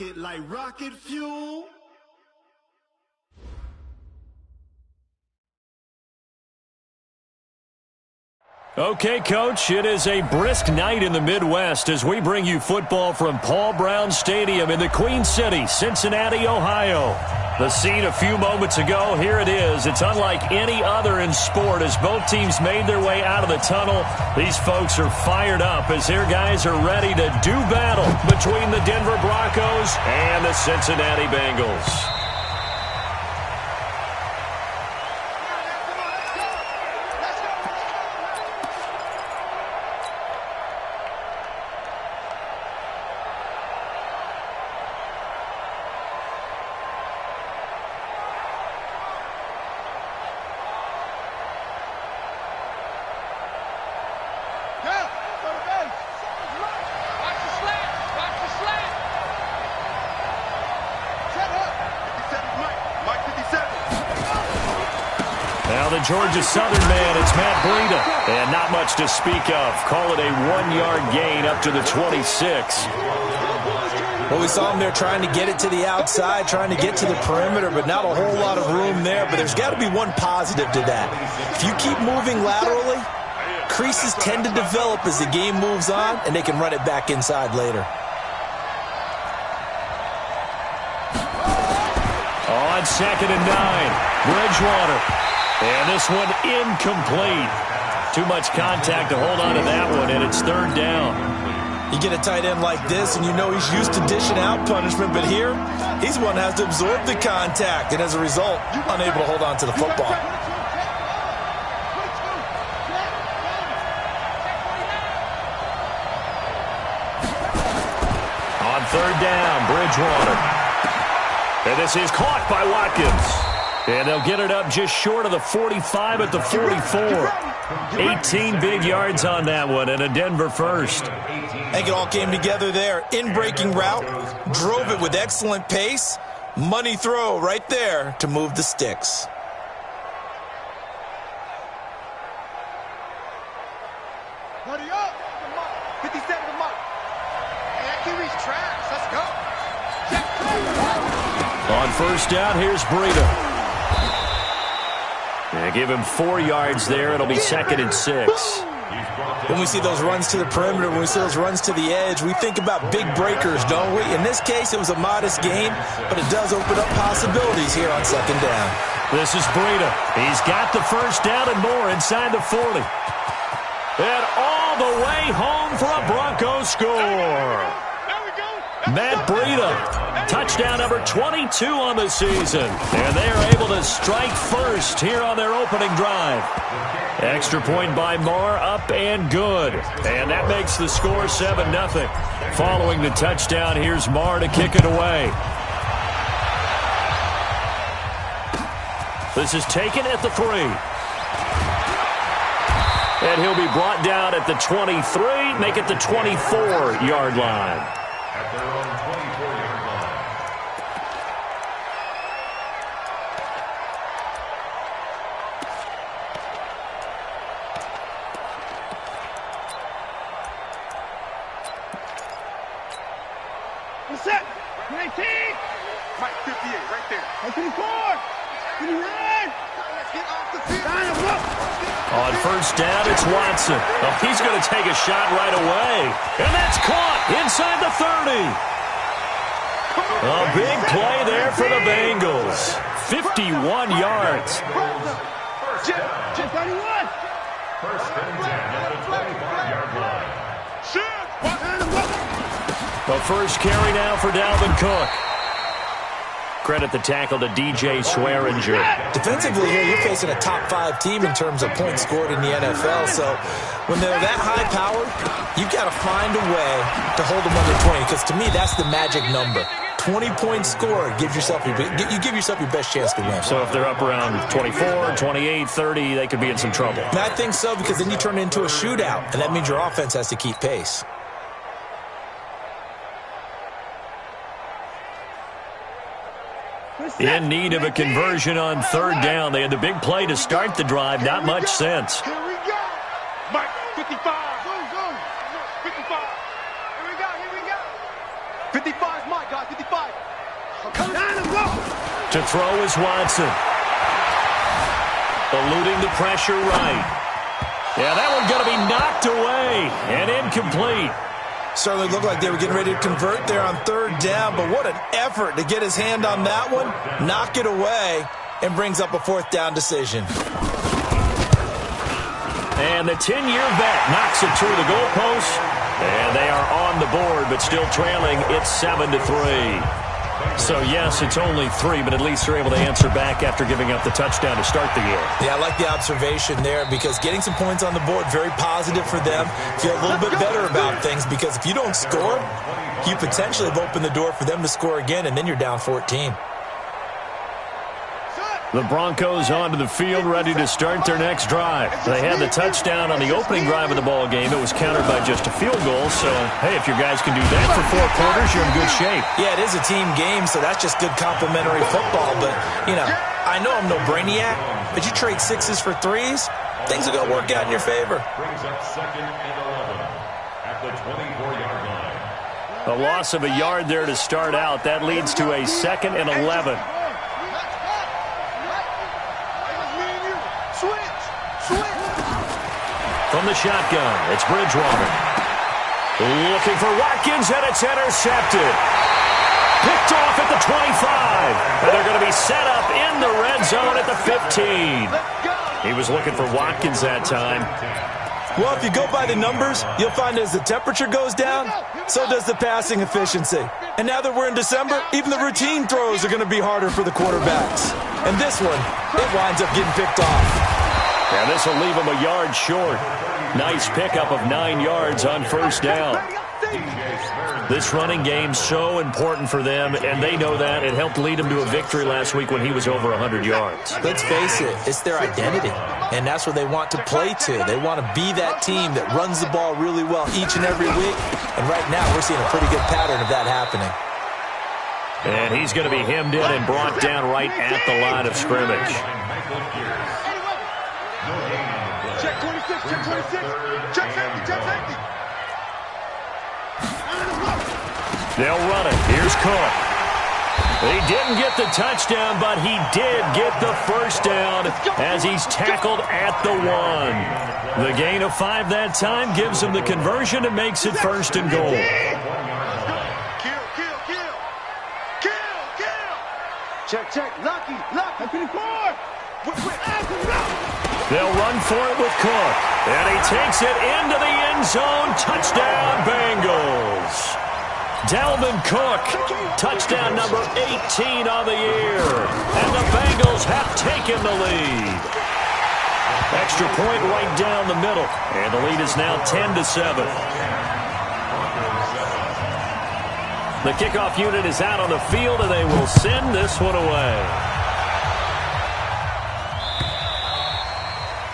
it like rocket fuel. Okay, Coach, it is a brisk night in the Midwest as we bring you football from Paul Brown Stadium in the Queen City, Cincinnati, Ohio. The scene a few moments ago, here it is. It's unlike any other in sport as both teams made their way out of the tunnel. These folks are fired up as their guys are ready to do battle between the Denver Broncos and the Cincinnati Bengals. Georgia Southern man, it's Matt Breida. And not much to speak of. Call it a 1-yard gain up to the 26. Well, we saw him there trying to get it to the outside, trying to get to the perimeter, but not a whole lot of room there. But there's got to be one positive to that. If you keep moving laterally, creases tend to develop as the game moves on, and they can run it back inside later. On 2nd and 9, Bridgewater. And this one incomplete. Too much contact to hold on to that one, and it's 3rd down. You get a tight end like this, and you know he's used to dishing out punishment, but here, he's one that has to absorb the contact, and as a result, unable to hold on to the football. On 3rd down, Bridgewater. And this is caught by Watkins. And they'll get it up just short of the 45 at the 44. 18 big yards on that one, and a Denver first. I think it all came together there. In-breaking route, drove it with excellent pace. Money throw right there to move the sticks. Buddy up! 57 to Mike. Hey, that QB's trash. Let's go. On 1st down, here's Breida. Give him 4 yards there. It'll be 2nd and 6. When we see those runs to the perimeter, when we see those runs to the edge, we think about big breakers, don't we? In this case, it was a modest gain, but it does open up possibilities here on 2nd down. This is Breida. He's got the 1st down and more inside the 40. And all the way home for a Broncos score. Matt Breida, touchdown number 22 on the season. And they are able to strike first here on their opening drive. Extra point by Marr, up and good. And that makes the score 7-0. Following the touchdown, here's Marr to kick it away. This is taken at the 3. And he'll be brought down at the 23, make it the 24-yard line. At their own 24-yard line. What's that? 19. Mike, 58, right there. 24. 29. Get off the field. On 1st down, it's Watson. Oh, he's going to take a shot right away. And that's caught inside the 30. A big play there for the Bengals. 51 yards. First and 10 at the 25-yard line. The first carry now for Dalvin Cook. Credit the tackle to DJ Swearinger. Defensively here, you're facing a top 5 team in terms of points scored in the NFL. So when they're that high powered, you've got to find a way to hold them under 20. Because to me, that's the magic number. 20 points scored gives yourself you give yourself your best chance to win. So if they're up around 24, 28, 30, they could be in some trouble. And I think so, because then you turn it into a shootout, and that means your offense has to keep pace. In need of a conversion on 3rd down. They had the big play to start the drive. Not much sense. Here we go. Mike, 55. Go. 55. Here we go. 55 is Mike, guys. 55. To throw is Watson. Eluding the pressure right. Yeah, that one's going to be knocked away and incomplete. Certainly looked like they were getting ready to convert there on third down, but what an effort to get his hand on that one, knock it away, and brings up a fourth down decision. And the 10-year vet knocks it through the goalpost, and they are on the board, but still trailing. It's 7-3. So, yes, it's only 3, but at least they're able to answer back after giving up the touchdown to start the year. Yeah, I like the observation there because getting some points on the board, very positive for them. Feel a little bit better about things because if you don't score, you potentially have opened the door for them to score again, and then you're down 14. The Broncos onto the field, ready to start their next drive. They had the touchdown on the opening drive of the ball game. It was countered by just a field goal. So, hey, if your guys can do that for 4 quarters, you're in good shape. Yeah, it is a team game, so that's just good complimentary football. But, you know, I know I'm no brainiac, but you trade 6s for 3s, things are going to work out in your favor. Brings up 2nd and 11 at the 24-yard line. A loss of a yard there to start out. That leads to a 2nd and 11. From the shotgun, it's Bridgewater. Looking for Watkins, and it's intercepted. Picked off at the 25. And they're going to be set up in the red zone at the 15. He was looking for Watkins that time. Well, if you go by the numbers, you'll find as the temperature goes down, so does the passing efficiency. And now that we're in December, even the routine throws are going to be harder for the quarterbacks. And this one, it winds up getting picked off. And this will leave him a yard short. Nice pickup of 9 yards on first down. This running game's so important for them, and they know that. It helped lead them to a victory last week when he was over 100 yards. Let's face it, it's their identity, and that's what they want to play to. They want to be that team that runs the ball really well each and every week, and right now we're seeing a pretty good pattern of that happening. And he's going to be hemmed in and brought down right at the line of scrimmage. Check 26, check 26, check safety, check safety. They'll run it. Here's Cook. He didn't get the touchdown, but he did get the first down as he's tackled at the 1. The gain of 5 that time gives him the conversion and makes it 1st and goal. Check, Lucky, to the court. They'll run for it with Cook. And he takes it into the end zone. Touchdown, Bengals. Dalvin Cook, touchdown number 18 on the year. And the Bengals have taken the lead. Extra point right down the middle. And the lead is now 10-7. The kickoff unit is out on the field, and they will send this one away.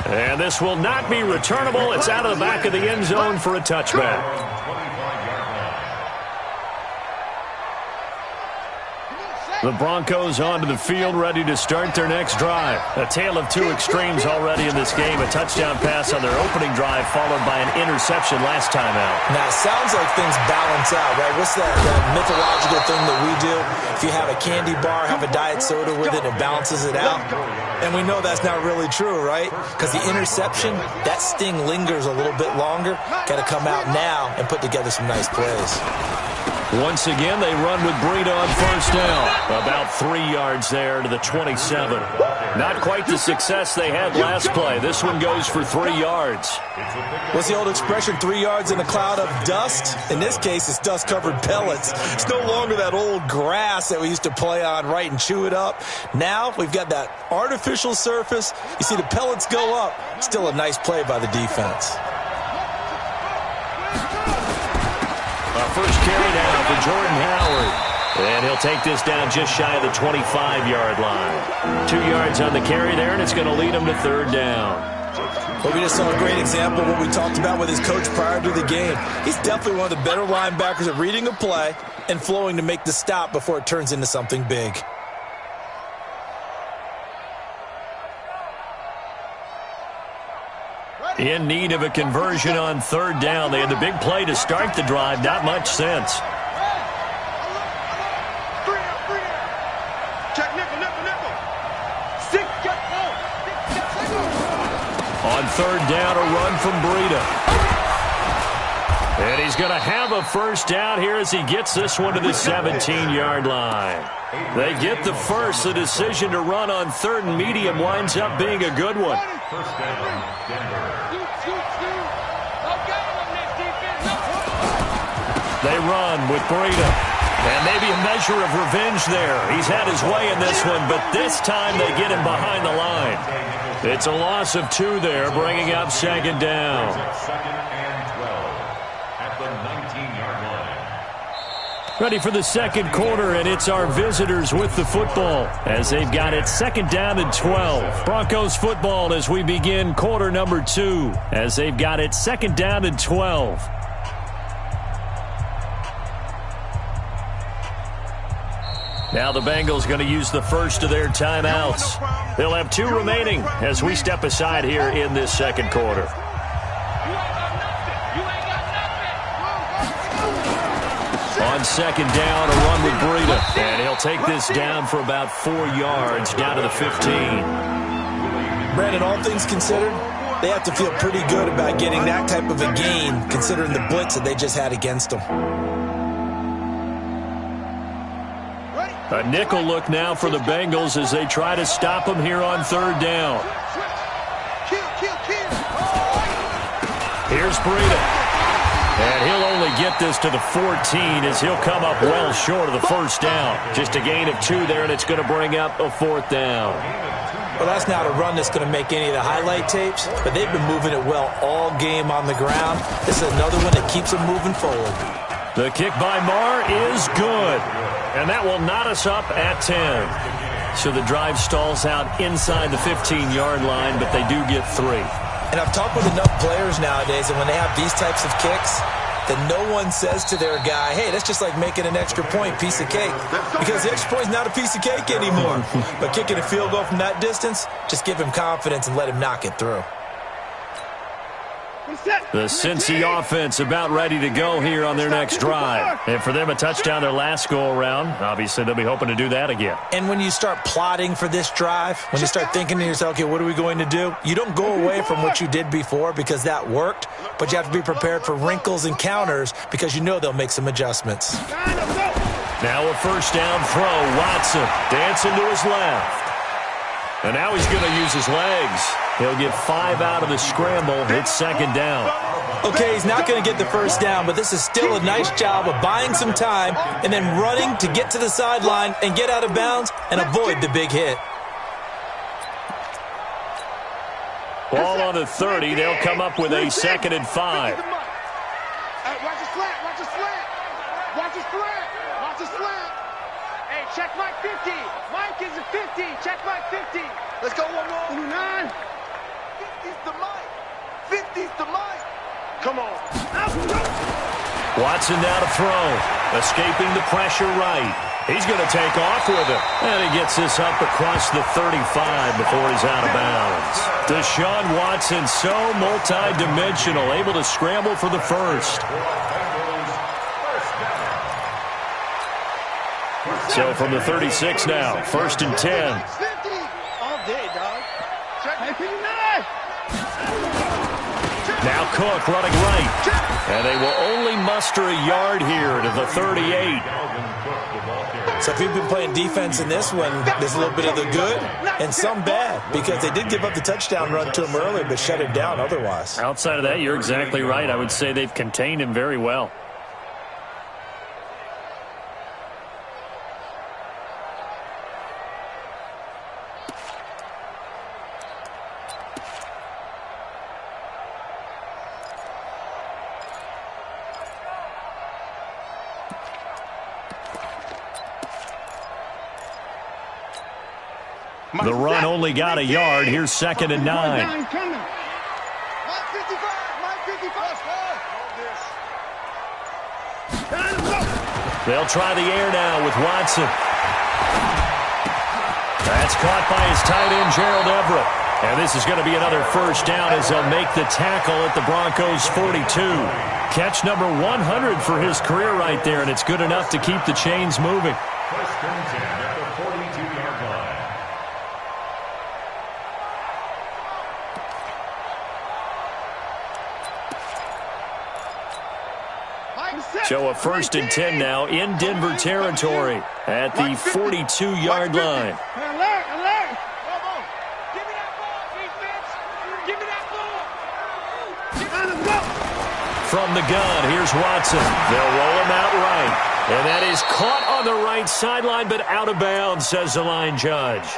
And this will not be returnable. It's out of the back of the end zone for a touchback. The Broncos onto the field, ready to start their next drive. A tale of 2 extremes already in this game. A touchdown pass on their opening drive, followed by an interception last time out. Now, it sounds like things balance out, right? What's that mythological thing that we do? If you have a candy bar, have a diet soda with it, it balances it out. And we know that's not really true, right? Because the interception, that sting lingers a little bit longer. Got to come out now and put together some nice plays. Once again, they run with Breida on first down. About 3 yards there to the 27. Not quite the success they had last play. This one goes for 3 yards. What's the old expression, 3 yards in a cloud of dust? In this case, it's dust-covered pellets. It's no longer that old grass that we used to play on, right, and chew it up. Now, we've got that artificial surface. You see the pellets go up. Still a nice play by the defense. First carry down for Jordan Howard. And he'll take this down just shy of the 25-yard line. 2 yards on the carry there, and it's going to lead him to 3rd down. Well, we just saw a great example of what we talked about with his coach prior to the game. He's definitely one of the better linebackers at reading a play and flowing to make the stop before it turns into something big. In need of a conversion on 3rd down. They had the big play to start the drive. Not much sense. Check nickel. On third down, a run from Breida. And he's going to have a first down here as he gets this one to the 17-yard line. They get the first. The decision to run on third and medium winds up being a good one. First down, Denver. They run with Breida. And maybe a measure of revenge there. He's had his way in this one, but this time they get him behind the line. It's a loss of 2 there, bringing up second down. Second and 12 at the 19-yard line. Ready for the second quarter, and it's our visitors with the football as they've got it second down and 12. Broncos football as we begin quarter number 2 as they've got it second down and 12. Now the Bengals going to use the first of their timeouts. They'll have 2 remaining as we step aside here in this second quarter. On second down, a run with Breida. And he'll take this down for about 4 yards, down to the 15. Brandon, all things considered, they have to feel pretty good about getting that type of a gain, considering the blitz that they just had against them. A nickel look now for the Bengals as they try to him him here on third down. Here's Breida. And he'll only get this to the 14 as he'll come up well short of the first down. Just a gain of 2 there, and it's going to bring up a 4th down. Well, that's not a run that's going to make any of the highlight tapes, but they've been moving it well all game on the ground. This is another one that keeps them moving forward. The kick by Marr is good. And that will knot us up at 10. So the drive stalls out inside the 15-yard line, but they do get 3. And I've talked with enough players nowadays, and when they have these types of kicks, that no one says to their guy, hey, that's just like making an extra point, piece of cake. Because the extra point is not a piece of cake anymore. But kicking a field goal from that distance, just give him confidence and let him knock it through. The Cincy offense about ready to go here on their next drive. And for them, a touchdown their last go-around. Obviously, they'll be hoping to do that again. And when you start plotting for this drive, when you start thinking to yourself, okay, what are we going to do? You don't go away from what you did before because that worked, but you have to be prepared for wrinkles and counters because you know they'll make some adjustments. Now a first down throw. Watson dancing to his left. And now he's going to use his legs. He'll get 5 out of the scramble. It's second down. Okay, he's not going to get the first down, but this is still a nice job of buying some time and then running to get to the sideline and get out of bounds and avoid the big hit. Ball on the 30. They'll come up with a second and 5. Watch his slant. Watch his slant. Watch his slant. Watch his slant. Hey, check Mike 50. Mike is a 50. Check Mike 50. Let's go one more. 29. 50's the Mike. 50's the Mike. Come on. Watson now to throw. Escaping the pressure right. He's going to take off with it. And he gets this up across the 35 before he's out of bounds. Deshaun Watson, so multi-dimensional, able to scramble for the first. So from the 36 now, first and 10. All day, dog. Now Cook running right. And they will only muster a yard here to the 38. So if you've been playing defense in this one, there's a little bit of the good and some bad because they did give up the touchdown run to him earlier but shut him down otherwise. Outside of that, you're exactly right. I would say they've contained him very well. The run only got a yard. Here's second and 9. Mike 55. Mike 55. They'll try the air now with Watson. That's caught by his tight end, Gerald Everett. And this is going to be another first down as they'll make the tackle at the Broncos' 42. Catch number 100 for his career right there, and it's good enough to keep the chains moving. First and 10 at the 42-yard line. Show a 1st and 10 now in Denver territory at the 42-yard line. Alert, alert. Come on. Give me that ball, defense. Give me that ball. From the gun, here's Watson. They'll roll him out right. And that is caught on the right sideline, but out of bounds, says the line judge.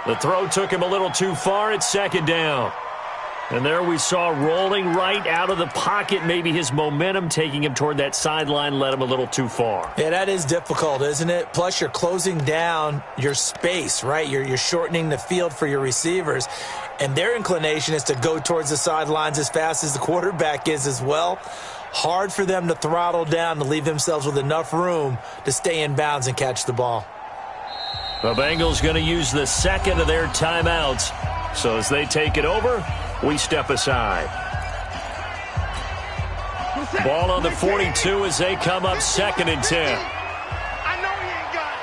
The throw took him a little too far. It's 2nd down. And there we saw rolling right out of the pocket. Maybe his momentum taking him toward that sideline led him a little too far. Yeah, that is difficult, isn't it? Plus, you're closing down your space, right? You're shortening the field for your receivers. And their inclination is to go towards the sidelines as fast as the quarterback is as well. Hard for them to throttle down to leave themselves with enough room to stay in bounds and catch the ball. The Bengals going to use the 2nd of their timeouts. So as they take it over, we step aside. Ball on the 42 as they come up 2nd and 10. I know he ain't got it.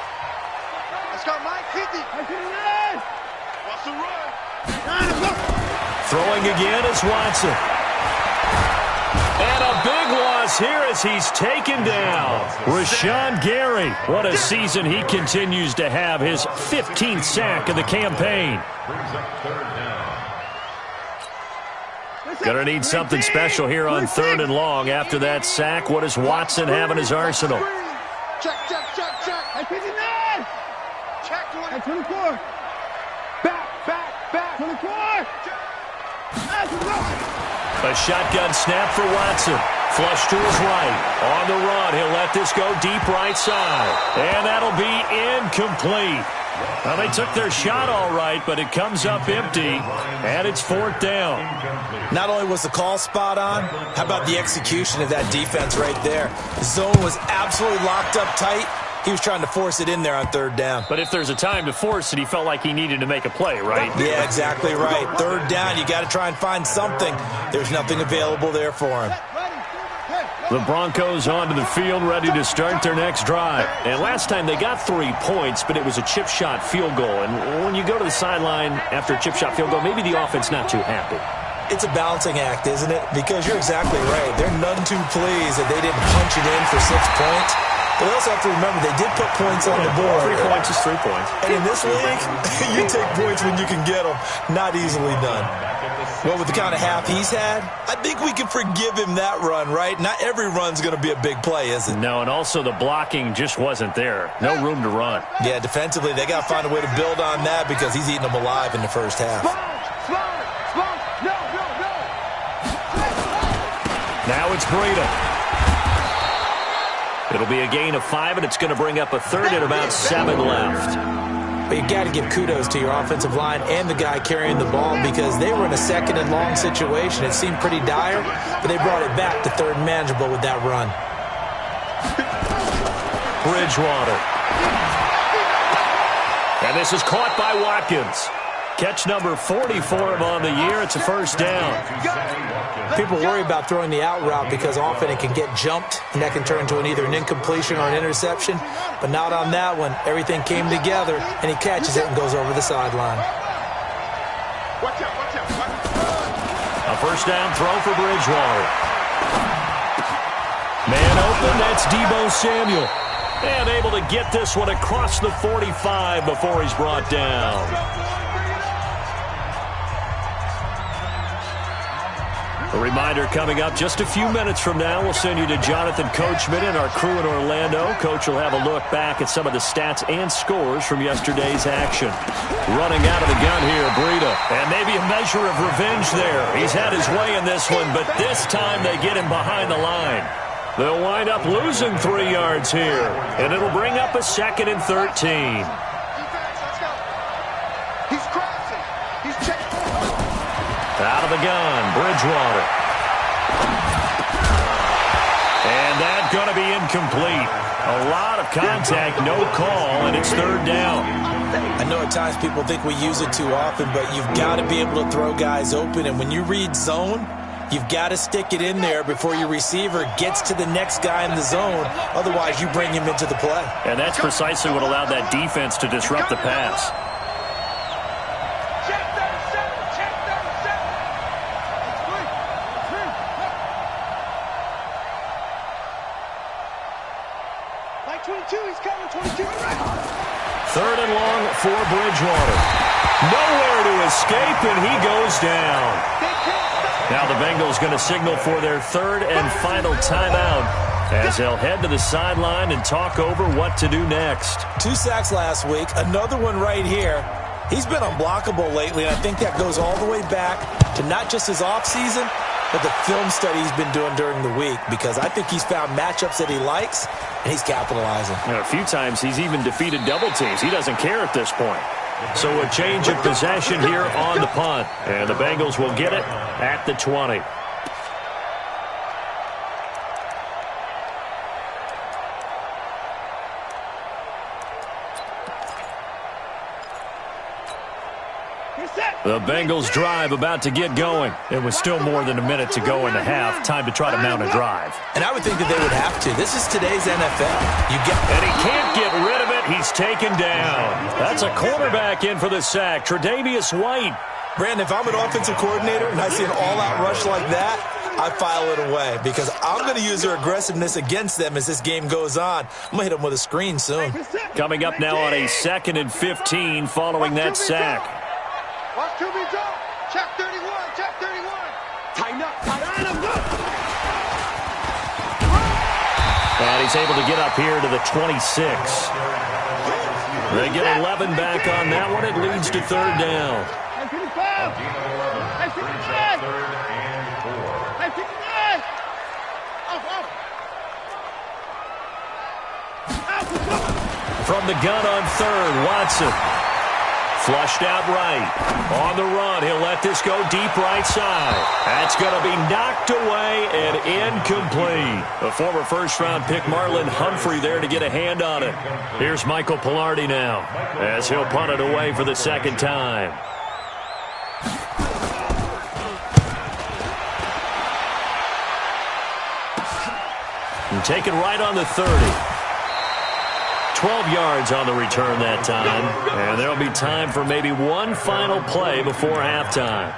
Let's go, Mike. 50. What's the run? Throwing again is Watson. And a big loss here as he's taken down. Rashawn Gary. What a season he continues to have. His 15th sack of the campaign. Going to need something special here on 3rd and long. After that sack, what does Watson have in his arsenal? Check. Hey, 59. Check 24. Back. 24. A shotgun snap for Watson. Flush to his right. On the run, he'll let this go deep right side. And that'll be incomplete. Well, they took their shot all right, but it comes up empty, and it's 4th down. Not only was the call spot on, how about the execution of that defense right there? The zone was absolutely locked up tight. He was trying to force it in there on 3rd down. But if there's a time to force it, he felt like he needed to make a play, right? Yeah, exactly right. 3rd down, you got to try and find something. There's nothing available there for him. The Broncos onto the field, ready to start their next drive. And last time they got 3 points, but it was a chip shot field goal. And when you go to the sideline after a chip shot field goal, maybe the offense not too happy. It's a balancing act, isn't it? Because you're exactly right. They're none too pleased that they didn't punch it in for 6 points. But they also have to remember they did put points on the board. 3 points is 3 points. And in this league, you take points when you can get them. Not easily done. Well, with the kind of half he's had, I think we can forgive him that run, right? Not every run's going to be a big play, is it? No, and also the blocking just wasn't there. No room to run. Yeah, defensively, they got to find a way to build on that because he's eating them alive in the first half. Now it's Breida. It'll be a gain of 5, and it's going to bring up a 3rd and about 7 left. But you got to give kudos to your offensive line and the guy carrying the ball because they were in a 2nd and long situation. It seemed pretty dire, but they brought it back to 3rd and manageable with that run. Bridgewater. And this is caught by Watkins. Catch number 40 for him on the year. It's a 1st down. People worry about throwing the out route because often it can get jumped, and that can turn into either an incompletion or an interception. But not on that one. Everything came together, and he catches it and goes over the sideline. A 1st down throw for Bridgewater. Man open, that's Deebo Samuel. And able to get this one across the 45 before he's brought down. A reminder coming up just a few minutes from now. We'll send you to Jonathan Coachman and our crew in Orlando. Coach will have a look back at some of the stats and scores from yesterday's action. Running out of the gun here, Breida. And maybe a measure of revenge there. He's had his way in this one, but this time they get him behind the line. They'll wind up losing 3 yards here, and it'll bring up a 2nd and 13. Out of the gun, Bridgewater. And that's going to be incomplete. A lot of contact, no call, and it's 3rd down. I know at times people think we use it too often, but you've got to be able to throw guys open. And when you read zone, you've got to stick it in there before your receiver gets to the next guy in the zone. Otherwise, you bring him into the play. And that's precisely what allowed that defense to disrupt the pass. for Bridgewater. Nowhere to escape, and he goes down. Now the Bengals going to signal for their third and final timeout as they'll head to the sideline and talk over what to do next. 2 sacks last week, another one right here. He's been unblockable lately, and I think that goes all the way back to not just his offseason, but the film study he's been doing during the week, because I think he's found matchups that he likes, and he's capitalizing. And a few times he's even defeated double teams. He doesn't care at this point. So a change of possession here on the punt, and the Bengals will get it at the 20. The Bengals drive about to get going. It was still more than a minute to go in the half. Time to try to mount a drive. And I would think that they would have to. This is today's NFL. And he can't get rid of it. He's taken down. That's a cornerback in for the sack. Tre'Davious White. Brandon, if I'm an offensive coordinator and I see an all-out rush like that, I file it away because I'm going to use their aggressiveness against them as this game goes on. I'm going to hit them with a screen soon. Coming up now on a 2nd and 15 following that sack. Watch QB drop. Check 31. Check 31. Tighten up. Tighten up. Good. And he's able to get up here to the 26. They get 11 back on that one. It leads to 3rd down. From the gun on 3rd, Watson. Flushed out right. On the run, he'll let this go deep right side. That's going to be knocked away and incomplete. The former first-round pick Marlon Humphrey there to get a hand on it. Here's Michael Pilardi now as he'll punt it away for the 2nd time. And taken right on the 30. 12 yards on the return that time. And there'll be time for maybe one final play before halftime.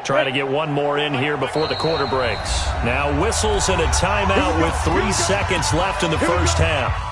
Try to get one more in here before the quarter breaks. Now whistles and a timeout with 3 seconds left in the first half.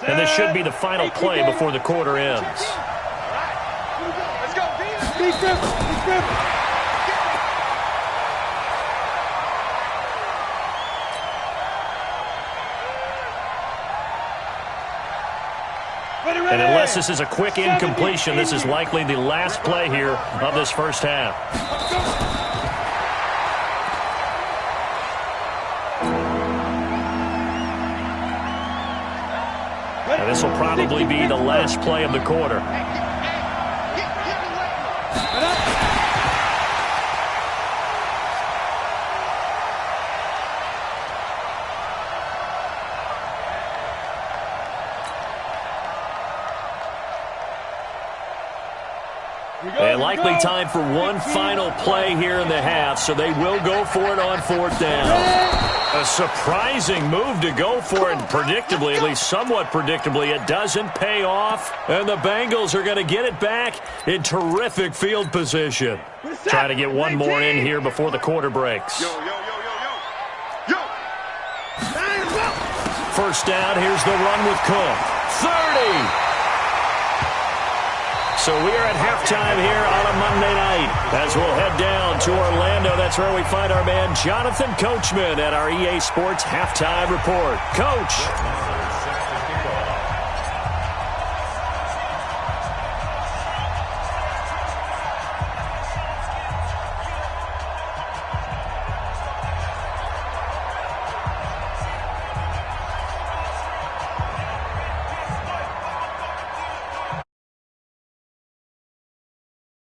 And this should be the final play before the quarter ends. Let's go, And unless this is a quick incompletion, this is likely the last play here of this first half. And this will probably be the last play of the quarter. And likely time for one final play here in the half, so they will go for it on 4th down. A surprising move to go for it, predictably, at least somewhat predictably. It doesn't pay off, and the Bengals are going to get it back in terrific field position. Try to get one more in here before the quarter breaks. First down, here's the run with Cook. 30. So we are at halftime here on a Monday night as we'll head down to Orlando. That's where we find our man Jonathan Coachman at our EA Sports Halftime Report. Coach.